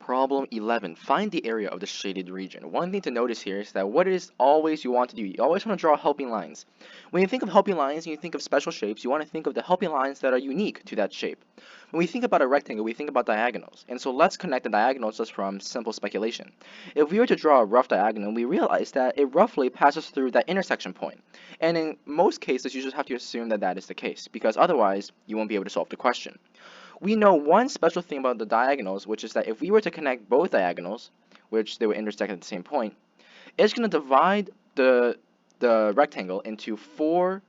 Problem 11. Find the area of the shaded region. One thing to notice here is that what it is always you want to do, you always want to draw helping lines. When you think of helping lines and you think of special shapes, you want to think of the helping lines that are unique to that shape. When we think about a rectangle, we think about diagonals. And so let's connect the diagonals just from simple speculation. If we were to draw a rough diagonal, we realize that it roughly passes through that intersection point. And in most cases, you just have to assume that that is the case, because otherwise, you won't be able to solve the question. We know one special thing about the diagonals, which is that if we were to connect both diagonals, which they would intersect at the same point, it's going to divide the rectangle into four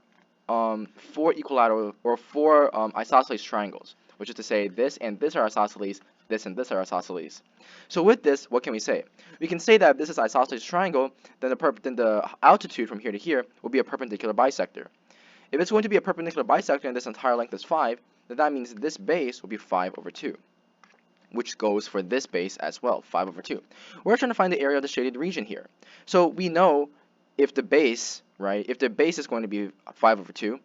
equilateral or four isosceles triangles, which is to say this and this are isosceles, this and this are isosceles. So with this, what can we say? We can say that if this is isosceles triangle, then the altitude from here to here will be a perpendicular bisector. If it's going to be a perpendicular bisector and this entire length is 5, then that means this base will be 5 over 2, which goes for this base as well, 5 over 2. We're trying to find the area of the shaded region here. So we know if the base, right, if the base is going to be 5 over 2,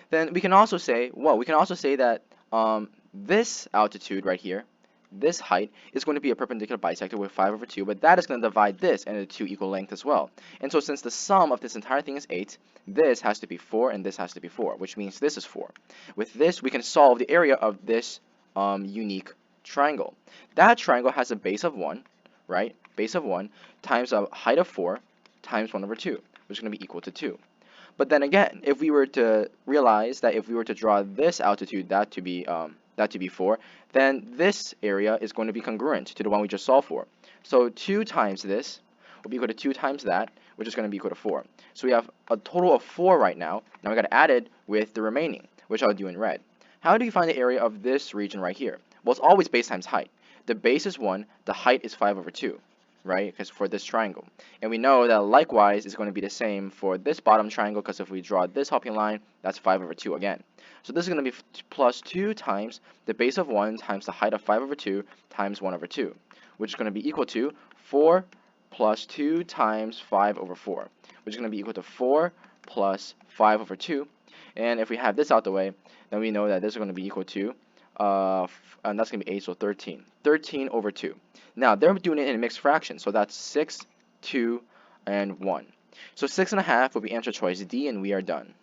then we can also say, well, we can also say that this altitude right here, this height, is going to be a perpendicular bisector with 5 over 2, but that is going to divide this into 2 equal lengths as well. And so since the sum of this entire thing is 8, this has to be 4 and this has to be 4, which means this is 4. With this, we can solve the area of this unique triangle. That triangle has a base of 1, right? Base of 1 times a height of 4 times 1 over 2, which is going to be equal to 2. But then again, if we were to realize that if we were to draw this altitude, that to be 4, then this area is going to be congruent to the one we just solved for. So 2 times this will be equal to 2 times that, which is going to be equal to 4. So we have a total of 4 right now. Now we got to add it with the remaining, which I'll do in red. How do you find the area of this region right here? Well, it's always base times height. The base is 1, the height is 5 over 2. Right, because for this triangle. And we know that likewise is going to be the same for this bottom triangle, because if we draw this helping line, that's 5 over 2 again. So this is going to be plus 2 times the base of 1 times the height of 5 over 2 times 1 over 2, which is going to be equal to 4 plus 2 times 5 over 4, which is going to be equal to 4 plus 5 over 2. And if we have this out the way, then we know that this is going to be equal to and that's going to be 8, so 13. 13 over 2. Now, they're doing it in a mixed fraction, so that's 6, 2, and 1. So 6.5 will be answer choice D, and we are done.